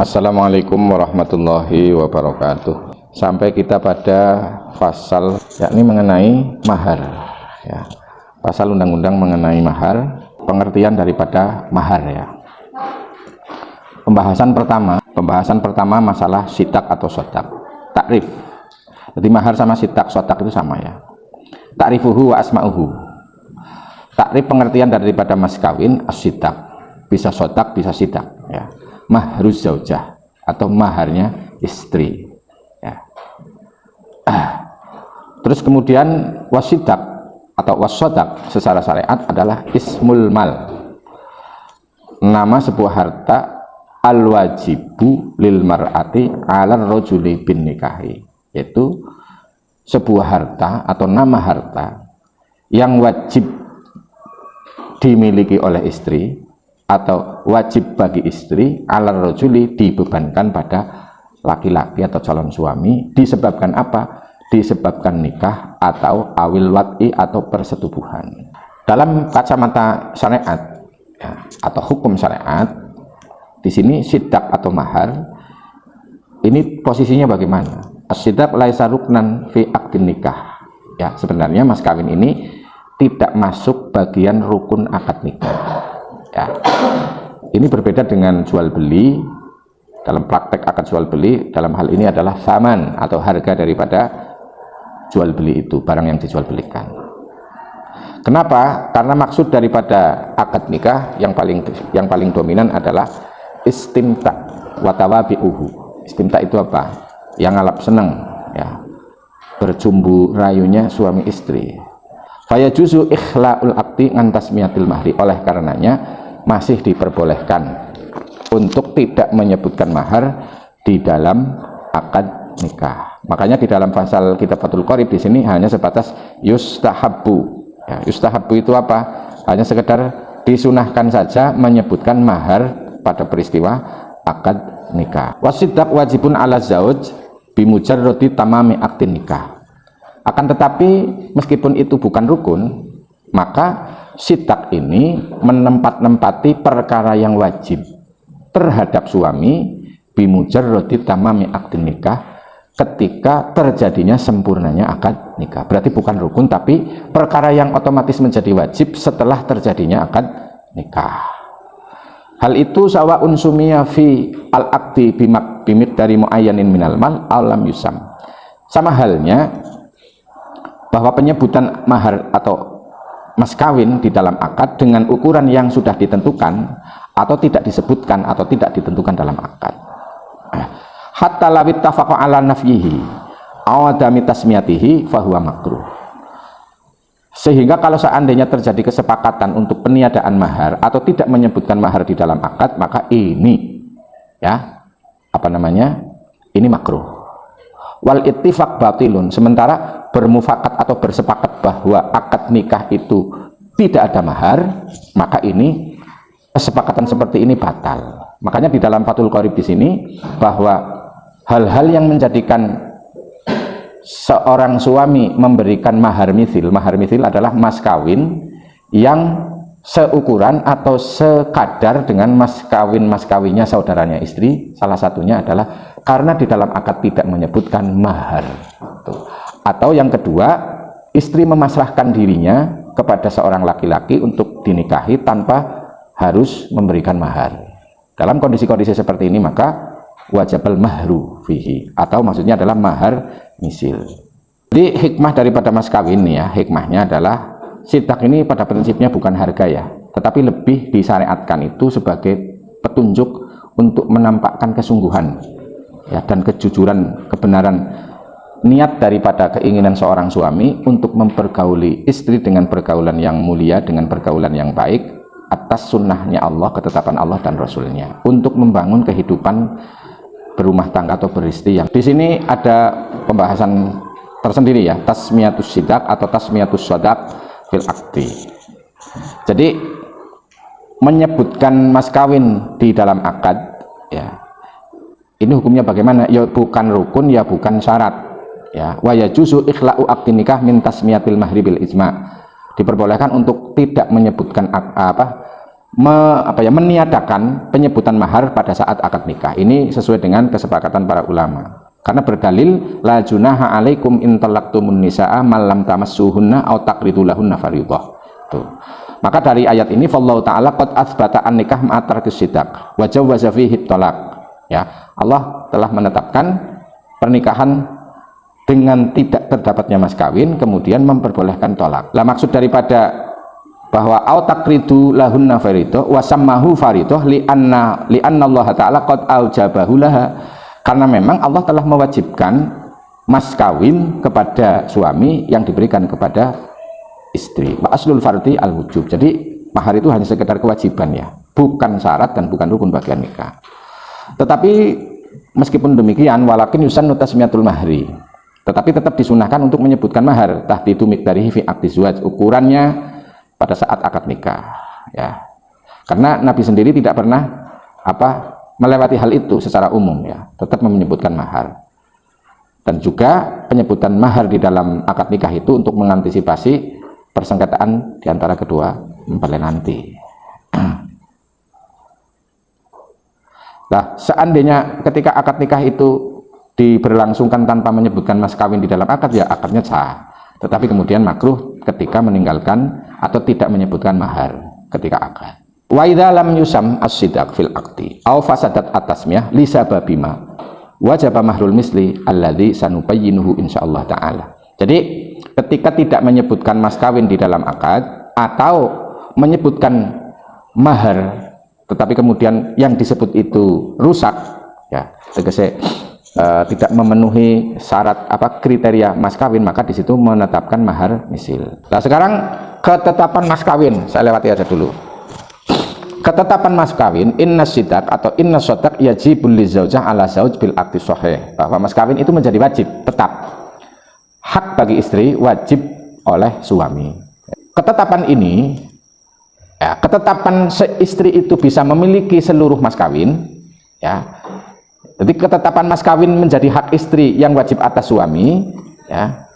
Assalamualaikum warahmatullahi wabarakatuh. Sampai kita pada pasal yakni mengenai mahar ya. Pasal undang-undang mengenai mahar, pengertian daripada mahar ya. Pembahasan pertama masalah sitak atau sodak. Takrif. Jadi mahar sama sitak sodak itu sama ya. Ta'rifuhu wa asma'uhu. Takrif pengertian daripada mas kawin as-sitak. Bisa sodak, bisa sitak ya. Mahruz zaujah atau maharnya istri ya. Terus kemudian wasidak atau wasodak secara syariat adalah ismul mal, nama sebuah harta al wajibu lil mar'ati 'alar rajuli bin nikahi, yaitu sebuah harta atau nama harta yang wajib dimiliki oleh istri atau wajib bagi istri, 'alar rajuli dibebankan pada laki-laki atau calon suami. Disebabkan apa? Disebabkan nikah atau awil wat'i atau persetubuhan. Dalam kacamata syariat ya, atau hukum syariat, di sini sidak atau mahar ini posisinya bagaimana? As-sidak laisa ruknan fi aqdin nikah. Ya, sebenarnya mas kawin ini tidak masuk bagian rukun akad nikah. Ya. Ini berbeda dengan jual beli. Dalam praktek akad jual beli, dalam hal ini adalah saman atau harga daripada jual beli itu, barang yang dijual belikan. Kenapa? Karena maksud daripada akad nikah yang paling dominan adalah istimta wa tawabi'uhu. Istimta itu apa? Yang ngalap seneng ya. Bercumbu rayunya suami istri. Faya juzu ikhla'ul aqdi ngan tasmiyatil mahri. Oleh karenanya masih diperbolehkan untuk tidak menyebutkan mahar di dalam akad nikah. Makanya di dalam pasal kitab Fathul Qorib di sini hanya sebatas yustahabbu. Ya, yustahabbu itu apa? Hanya sekedar disunahkan saja menyebutkan mahar pada peristiwa akad nikah. Wasidak wajibun ala zauj bimujarrodi tamami akdin nikah. Akan tetapi meskipun itu bukan rukun, maka sidak ini menempati perkara yang wajib terhadap suami bimujarrodi tamami akdin nikah, ketika terjadinya sempurnanya akad nikah. Berarti bukan rukun, tapi perkara yang otomatis menjadi wajib setelah terjadinya akad nikah. Hal itu sawa'un sumiya fi al-aqdi bimit dari muayyanin minal mal alam yusam. Sama halnya bahwa penyebutan mahar atau mas kawin di dalam akad dengan ukuran yang sudah ditentukan atau tidak disebutkan atau tidak ditentukan dalam akad. Hatta lawit tafaqa ala nafyihi awadami tasmiyatihi fahuwa makruh. Sehingga kalau seandainya terjadi kesepakatan untuk peniadaan mahar atau tidak menyebutkan mahar di dalam akad, maka ini ya ini makruh. Wal ittifaq batilun. Sementara bermufakat atau bersepakat bahwa akad nikah itu tidak ada mahar, maka ini kesepakatan seperti ini batal. Makanya di dalam Fathul Qorib di sini bahwa hal-hal yang menjadikan seorang suami memberikan mahar misil adalah mas kawin yang seukuran atau sekadar dengan mas kawinnya saudaranya istri. Salah satunya adalah karena di dalam akad tidak menyebutkan mahar. Atau yang kedua, istri memasrahkan dirinya kepada seorang laki-laki untuk dinikahi tanpa harus memberikan mahar. Dalam kondisi-kondisi seperti ini maka wajibal mahru fihi, atau maksudnya adalah mahar misil. Jadi hikmah daripada mas kawin ya, hikmahnya adalah sidak ini pada prinsipnya bukan harga ya, tetapi lebih disyariatkan itu sebagai petunjuk untuk menampakkan kesungguhan ya, dan kejujuran, kebenaran niat daripada keinginan seorang suami untuk mempergauli istri dengan pergaulan yang mulia, dengan pergaulan yang baik atas sunnahnya Allah, ketetapan Allah dan Rasulnya, untuk membangun kehidupan berumah tangga atau beristri. Yang di sini ada pembahasan tersendiri ya, tasmiyatus sidak atau tasmiyatus sodak fil akdi. Jadi menyebutkan mas kawin di dalam akad ya, ini hukumnya bagaimana? Ya bukan rukun, ya bukan syarat ya. Wa yajuzu ikhla'u aqdin nikah min tasmiyatil mahri bil ijma'. Diperbolehkan untuk tidak menyebutkan meniadakan penyebutan mahar pada saat akad nikah. Ini sesuai dengan kesepakatan para ulama. Karena berdalil la junaha alaikum in talaqtumun nisaa mal lam tamassuhunna aw taqridu lahunna fariidhah. Tuh. Maka dari ayat ini fallahu taala qad atsbata an nikah ma'atarkis sidaq wa jawwaza fihi talaq. Ya, Allah telah menetapkan pernikahan dengan tidak terdapatnya mas kawin, kemudian memperbolehkan tolak. Lah maksud daripada bahwa au taqridu lahunna fariidhah wa sammahu fariidhah li anna Allah taala qad aujabahu laha, karena memang Allah telah mewajibkan mas kawin kepada suami yang diberikan kepada istri. Wa aslul fardhi al wujub. Jadi mahar itu hanya sekedar kewajiban ya, bukan syarat dan bukan rukun bagian nikah. Tetapi meskipun demikian walakin yusannu tasmiyatul mahri, tetapi tetap disunahkan untuk menyebutkan mahar tahdidu miqdarihi fi aqdi zuwaj, ukurannya pada saat akad nikah ya. Karena Nabi sendiri tidak pernah melewati hal itu secara umum ya, tetap menyebutkan mahar. Dan juga penyebutan mahar di dalam akad nikah itu untuk mengantisipasi persengketaan di antara kedua mempelai nanti. Nah, seandainya ketika akad nikah itu diberlangsungkan tanpa menyebutkan mas kawin di dalam akad, ya akadnya sah. Tetapi kemudian makruh ketika meninggalkan atau tidak menyebutkan mahar ketika akad. Wa idza lam yusam as-sidaq fil aqdi aw fasadat at-tasmiyah li sababima wajaba mahrul misli alladzi sanubayyinuhu insyaallah taala. Jadi ketika tidak menyebutkan mas kawin di dalam akad atau menyebutkan mahar tetapi kemudian yang disebut itu rusak ya, tegese tidak memenuhi syarat kriteria mas kawin, maka di situ menetapkan mahar misil. Nah sekarang ketetapan mas kawin saya lewati aja dulu. Ketetapan mas kawin inna sidaq atau inna sodaq yajibul lizaujah ala zauj bil aqdi sahih, bahwa mas kawin itu menjadi wajib, tetap hak bagi istri, wajib oleh suami. Ketetapan ini ya, ketetapan istri itu bisa memiliki seluruh mas kawin ya. Jadi ketetapan mas kawin menjadi hak istri yang wajib atas suami ya,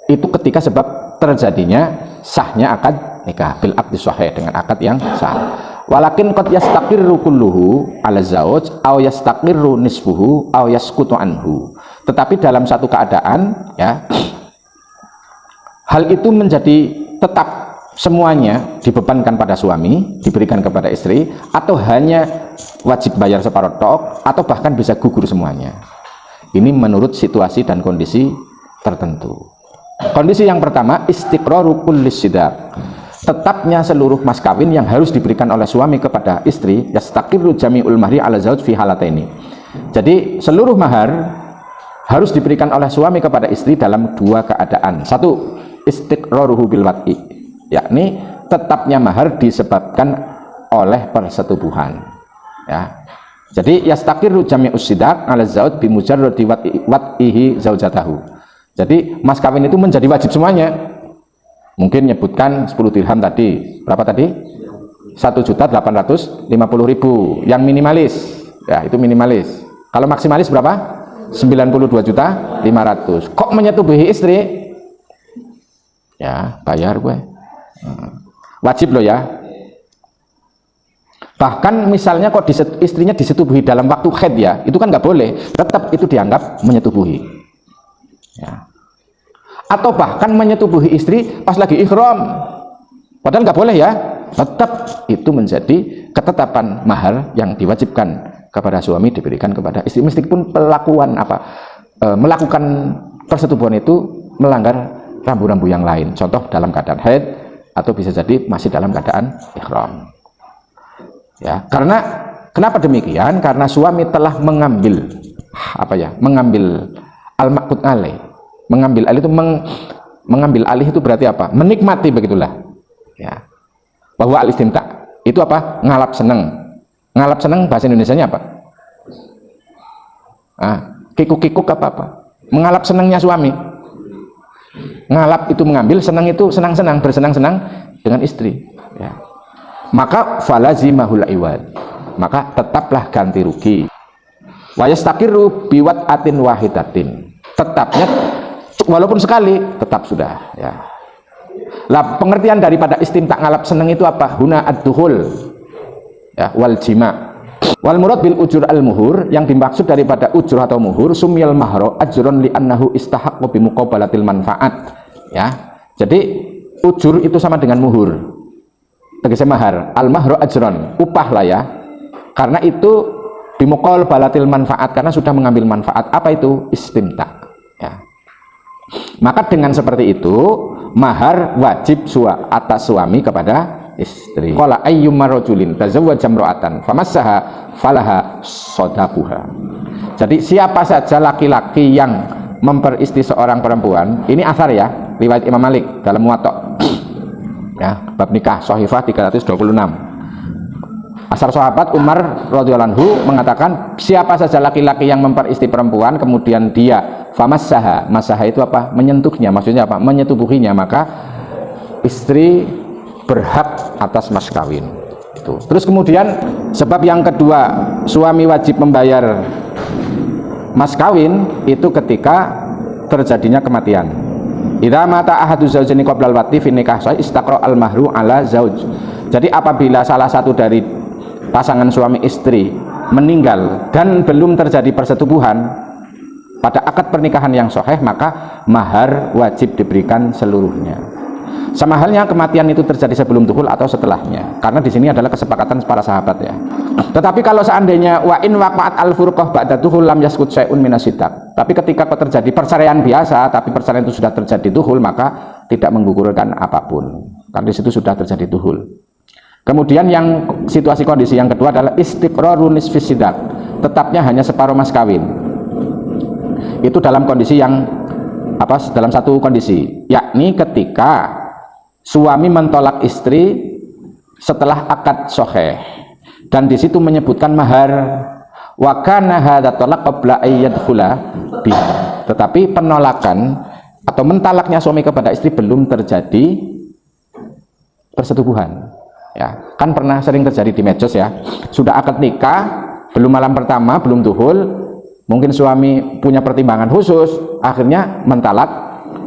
itu ketika sebab terjadinya sahnya akad nikah bil aqdi sahih, dengan akad yang sah. Walakin qad yastaqirru kulluhu ala zauj aw yastaqirru nisfuhu aw yasqutu anhu. Tetapi dalam satu keadaan ya, hal itu menjadi tetap semuanya dibebankan pada suami, diberikan kepada istri, atau hanya wajib bayar separuh tok, atau bahkan bisa gugur semuanya. Ini menurut situasi dan kondisi tertentu. Kondisi yang pertama, istiqraru kullis sidaq, tetapnya seluruh mas kawin yang harus diberikan oleh suami kepada istri, yastaqirru jami'ul mahri ala zauj fi halataini. Jadi seluruh mahar harus diberikan oleh suami kepada istri dalam dua keadaan. Satu, istiqraruhu bil wat'i, yakni tetapnya mahar disebabkan oleh persetubuhan ya. Jadi yastaqirru jami'us sidaq ala zauj bi mujarradi wat'ihi zaujatahu. Jadi mas kawin itu menjadi wajib semuanya. Mungkin nyebutkan 10 dirham tadi, berapa tadi? 1.850.000 yang minimalis ya, itu minimalis. Kalau maksimalis berapa? 92.500.000. Kok menyetubuhi istri? Ya bayar gue, wajib loh ya. Bahkan misalnya kok istrinya disetubuhi dalam waktu haid ya, itu kan nggak boleh, tetap itu dianggap menyetubuhi ya. Atau bahkan menyetubuhi istri pas lagi ihram, padahal nggak boleh ya, tetap itu menjadi ketetapan mahar yang diwajibkan kepada suami diberikan kepada istri, meskipun melakukan persetubuhan itu melanggar rambu-rambu yang lain, contoh dalam keadaan haid atau bisa jadi masih dalam keadaan ihram ya. Karena kenapa demikian? Karena suami telah mengambil mengambil al-maqud alaih. Mengambil alih itu mengambil alih itu berarti apa? Menikmati, begitulah ya. Bahwa al-istimta itu apa? Ngalap seneng. Ngalap seneng bahasa Indonesianya apa? Kikuk-kikuk apa? Mengalap senengnya suami. Ngalap itu mengambil, senang itu senang-senang, bersenang-senang dengan istri ya. Maka falazimahul iwad, maka tetaplah ganti rugi. Wa yastaqiru biwat atin wahidatin, tetapnya walaupun sekali tetap sudah ya. Lah pengertian daripada istimta ngalap seneng itu apa? Huna ad-duhul ya, wal jima. Wal murad bil ujur al muhur, yang dimaksud daripada ujur atau muhur sumyal mahro ajron li annahu istahaqqu bi muqabalatil manfaat ya. Jadi ujur itu sama dengan muhur, tegese mahar. Al mahro ajron, upah lah ya, karena itu bi muqabalatil manfaat, karena sudah mengambil manfaat. Apa itu? Istimta ya. Maka dengan seperti itu mahar wajib atas suami kepada istri. Qala ayyumma rajulin tazawwaja imra'atan famassaha falaha shadaquha. Jadi siapa saja laki-laki yang memperistri seorang perempuan, ini asar ya, riwayat Imam Malik dalam Muwatta ya, bab nikah Shahifah 326. Asar sahabat Umar radhiyallahu anhu mengatakan siapa saja laki-laki yang memperistri perempuan kemudian dia famassaha, masaha itu apa? Menyentuhnya, maksudnya apa? Menyetubuhinya, maka istri berhak atas mas kawin itu. Terus kemudian sebab yang kedua suami wajib membayar mas kawin itu ketika terjadinya kematian. Idza mata ahadu zaujaini qabla al-wati fi nikah sahih istaqra al-mahru ala zauj. Jadi apabila salah satu dari pasangan suami istri meninggal dan belum terjadi persetubuhan pada akad pernikahan yang sahih, maka mahar wajib diberikan seluruhnya. Sama halnya kematian itu terjadi sebelum dukhul atau setelahnya, karena di sini adalah kesepakatan para sahabat ya. Tetapi kalau seandainya wa in waqa'at al-furqah ba'da dukhul lam yaskut syai'un minasidak, tapi ketika terjadi perceraian biasa tapi perceraian itu sudah terjadi dukhul, maka tidak menggugurkan apapun, karena di situ sudah terjadi dukhul. Kemudian yang situasi kondisi yang kedua adalah istiqrarun nisfis sidak, tetapnya hanya separuh mas kawin. Itu dalam kondisi yang apa? Dalam satu kondisi, yakni ketika suami mentolak istri setelah akad sahih, dan di situ menyebutkan mahar wa kana hadza talaq qabla ayyadkhula biha. Tetapi penolakan atau mentalaknya suami kepada istri belum terjadi persetubuhan. Ya, kan pernah sering terjadi di medsos ya. Sudah akad nikah, belum malam pertama, belum duhul, mungkin suami punya pertimbangan khusus, akhirnya mentalak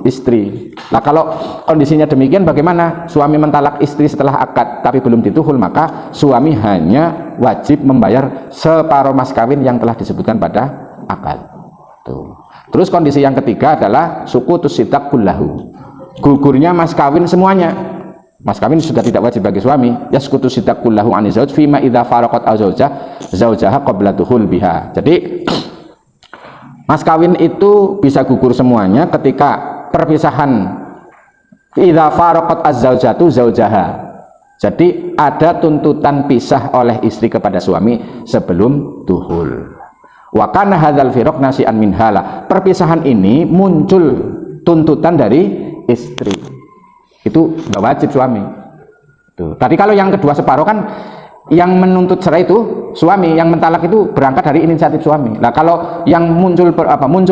istri. Nah kalau kondisinya demikian, bagaimana? Suami mentalak istri setelah akad tapi belum dituhul, maka suami hanya wajib membayar separuh mas kawin yang telah disebutkan pada akad. Tuh. Terus kondisi yang ketiga adalah sukutus sidak kullahu, gugurnya mas kawin semuanya. Mas kawin sudah tidak wajib bagi suami. Yaskutus sidak kullahu ani zauj fima idza faraqat zaujaha qabla dukhul biha. Jadi mas kawin itu bisa gugur semuanya ketika perpisahan idza faraqat az-zaujatu zaujaha. Jadi ada tuntutan pisah oleh istri kepada suami sebelum duhul. Wa kana hadzal firaq nasi'an min hala. Perpisahan ini muncul tuntutan dari istri. Itu nggak wajib suami. Tuh. Tadi kalau yang kedua separuh kan yang menuntut cerai itu suami, yang mentalak itu berangkat dari inisiatif suami. Nah kalau yang muncul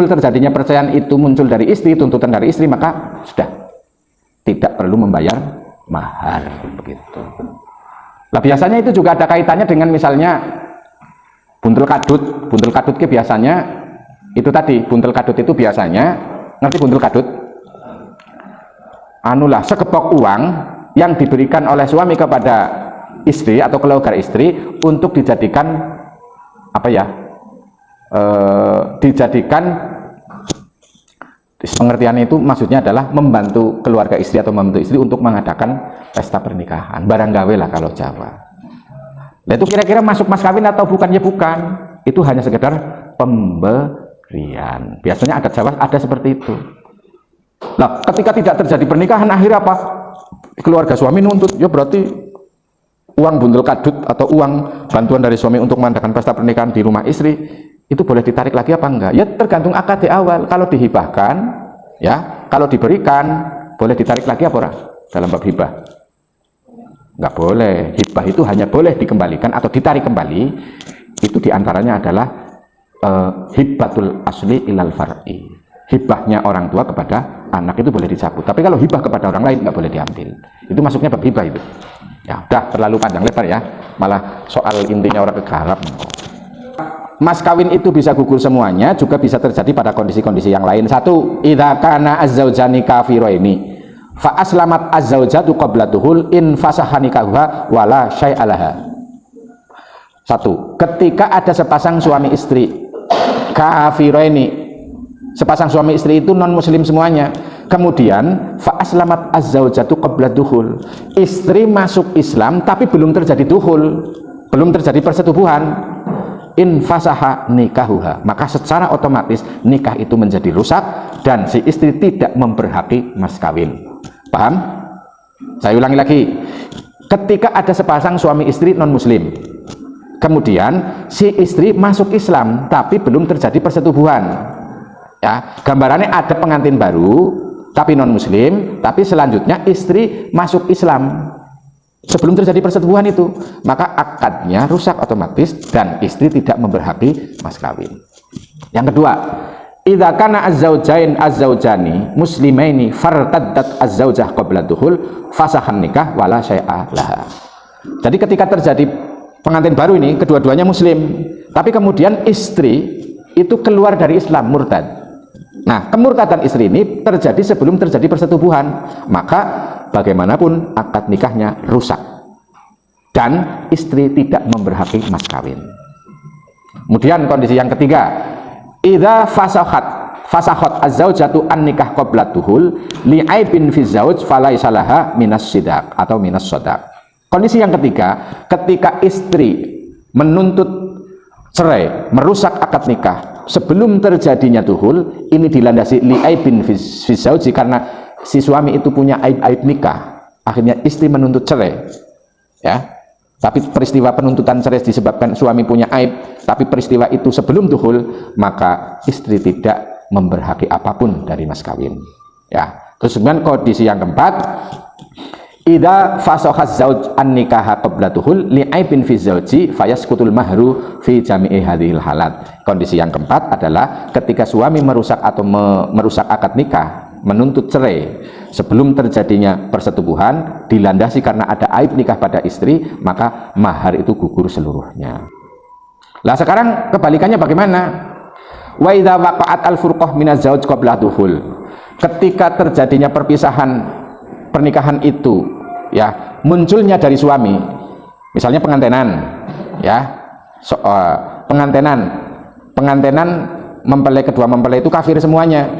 terjadinya perceraian itu muncul dari istri, tuntutan dari istri, maka sudah tidak perlu membayar mahar begitu. Nah biasanya itu juga ada kaitannya dengan misalnya buntel kadut. Buntel kadut itu biasanya itu tadi, buntel kadut itu biasanya, ngerti buntel kadut? Anulah sekepok uang yang diberikan oleh suami kepada istri atau keluarga istri untuk dijadikan apa ya, dijadikan pengertiannya itu maksudnya adalah membantu keluarga istri atau membantu istri untuk mengadakan pesta pernikahan, barang gawe lah kalau Jawa. Nah itu kira-kira masuk mas kawin atau bukan? Ya bukan, itu hanya sekedar pemberian. Biasanya adat Jawa ada seperti itu. Nah ketika tidak terjadi pernikahan, akhirnya apa? Keluarga suami nuntut, ya berarti uang buntel kadut atau uang bantuan dari suami untuk mengadakan pesta pernikahan di rumah istri itu boleh ditarik lagi apa enggak? Ya tergantung akad di awal. Kalau dihibahkan, ya kalau diberikan boleh ditarik lagi apa ora? Dalam bab hibah nggak boleh. Hibah itu hanya boleh dikembalikan atau ditarik kembali. Itu diantaranya adalah hibatul asli ilal far'i. Hibahnya orang tua kepada anak itu boleh dicabut, tapi kalau hibah kepada orang lain nggak boleh diambil. Itu masuknya bab hibah itu. Ya udah terlalu panjang lebar ya, malah soal intinya orang kegarap. Mas kawin itu bisa gugur semuanya, juga bisa terjadi pada kondisi-kondisi yang lain. Satu, idza kana az-zaujani kafiraini fa aslamat az-zaujatu qabla dukhul in fasaha nikahuha wala syai'alaha. Satu, ketika ada sepasang suami istri kafiraini, sepasang suami istri itu non muslim semuanya, kemudian fa aslamat az-zaujatu qabla dukhul, istri masuk Islam tapi belum terjadi dukhul, belum terjadi persetubuhan, in fasaha nikahuha, maka secara otomatis nikah itu menjadi rusak dan si istri tidak memberhaki mas kawin. Paham? Saya ulangi lagi, ketika ada sepasang suami istri non muslim, kemudian si istri masuk Islam tapi belum terjadi persetubuhan, ya, gambarannya ada pengantin baru tapi non muslim, tapi selanjutnya istri masuk Islam sebelum terjadi persetubuhan itu, maka akadnya rusak otomatis dan istri tidak memberhaki mas kawin. Yang kedua, idza kana az-zaujain az-zaujani muslimaini fartaddat az-zaujah qabla dukhul fasahan nikah wala syai'a laha. Jadi ketika terjadi pengantin baru ini, kedua-duanya muslim, tapi kemudian istri itu keluar dari Islam, murtad. Nah, kemurtadan istri ini terjadi sebelum terjadi persetubuhan, maka bagaimanapun akad nikahnya rusak dan istri tidak memberhaki mas kawin. Kemudian kondisi yang ketiga, idza fasakhat az-zaujatu an nikah qabla dukhul li'aibin fi zauj falaisa laha minas sidaq atau minas shadaq. Kondisi yang ketiga, ketika istri menuntut cerai, merusak akad nikah sebelum terjadinya dukhul, ini dilandasi li'aibin fi zauji, karena si suami itu punya aib-aib nikah, akhirnya istri menuntut cerai, ya. Tapi peristiwa penuntutan cerai disebabkan suami punya aib, tapi peristiwa itu sebelum dukhul, maka istri tidak memberhaki apapun dari mas kawin, ya. Terus dengan kondisi yang keempat, idza fasakha zauj an nikaha qabla dukhul li'aibin fi zauji fayasqutul mahru fi jami'i hadhil halat. Kondisi yang keempat adalah ketika suami merusak atau merusak akad nikah, menuntut cerai sebelum terjadinya persetubuhan, dilandasi karena ada aib nikah pada istri, maka mahar itu gugur seluruhnya. Lah sekarang kebalikannya bagaimana? Wa idza waqa'at al-furqah minaz zauj qabla dukhul, ketika terjadinya perpisahan pernikahan itu, ya, munculnya dari suami, misalnya pengantenan, ya, pengantenan mempelai, kedua mempelai itu kafir semuanya,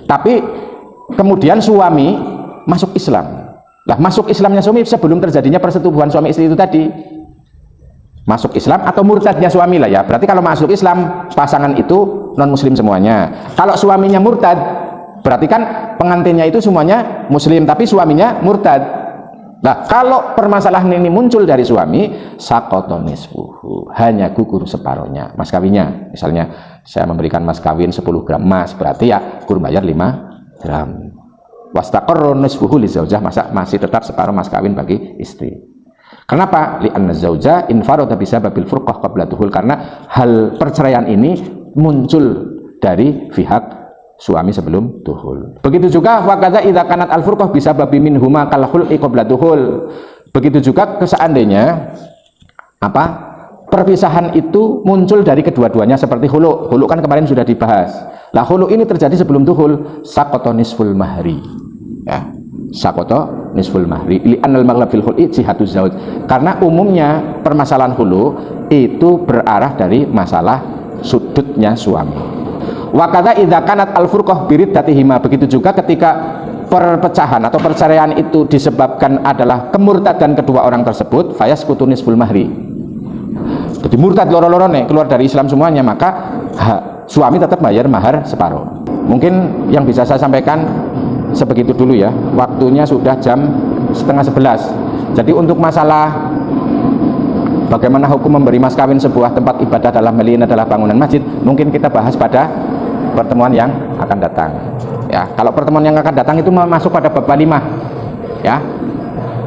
tapi kemudian suami masuk Islam. Lah masuk Islamnya suami sebelum terjadinya persetubuhan suami istri itu tadi, masuk Islam atau murtadnya suami lah, ya. Berarti kalau masuk Islam pasangan itu non muslim semuanya. Kalau suaminya murtad, berarti kan pengantinnya itu semuanya muslim tapi suaminya murtad. Nah, kalau permasalahan ini muncul dari suami, saqata nisfuhu, hanya gugur separohnya mas kawinnya. Misalnya saya memberikan mas kawin 10 gram emas, berarti ya gugur bayar 5 gram. Wastaqarra nisfuhu li zaujah, masa masih tetap separuh mas kawin bagi istri. Kenapa? Li'anna zauja infarada bisababil furqah qabla dukhul, karena hal perceraian ini muncul dari pihak suami sebelum dukhul. Begitu juga wakadza idza kanat al-furqah bisababi minhuma kal khul'i qabla dukhul. Begitu juga seandainya perpisahan itu muncul dari kedua-duanya seperti khulu'. Khulu' kan kemarin sudah dibahas. Lah khulu' ini terjadi sebelum dukhul, saqata nisful mahri. Ya, saqata nisful mahri. Li anal maghlab fil khul'i jihatu zauj. Karena umumnya permasalahan khulu' itu berarah dari masalah sudutnya suami. Wakadza idza kanat al-furqah biriddatihima, begitu juga ketika perpecahan atau perceraian itu disebabkan adalah kemurtadan kedua orang tersebut, fayasqutu nisful mahri. Jadi murtad loro-lorone, keluar dari Islam semuanya, maka suami tetap bayar mahar separuh. Mungkin yang bisa saya sampaikan sebegitu dulu ya. Waktunya sudah jam 10:30. Jadi untuk masalah bagaimana hukum memberi mas kawin sebuah tempat ibadah dalam hal ini adalah bangunan masjid, mungkin kita bahas pada pertemuan yang akan datang, ya. Kalau pertemuan yang akan datang itu masuk pada bab walimah, ya,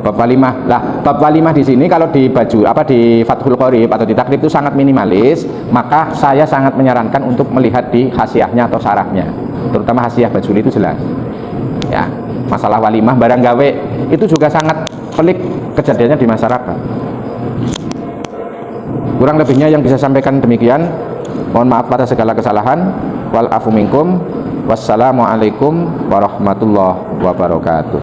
bab walimah. Lah bab walimah di sini kalau di di Fathul Qorib atau di takrib itu sangat minimalis, maka saya sangat menyarankan untuk melihat di hasiahnya atau syarahnya, terutama hasiah Bajuli itu jelas, ya. Masalah walimah barang gawe itu juga sangat pelik kejadiannya di masyarakat. Kurang lebihnya yang bisa sampaikan demikian. Mohon maaf atas segala kesalahan. Wal afu minkum. Wassalamualaikum warahmatullahi wabarakatuh.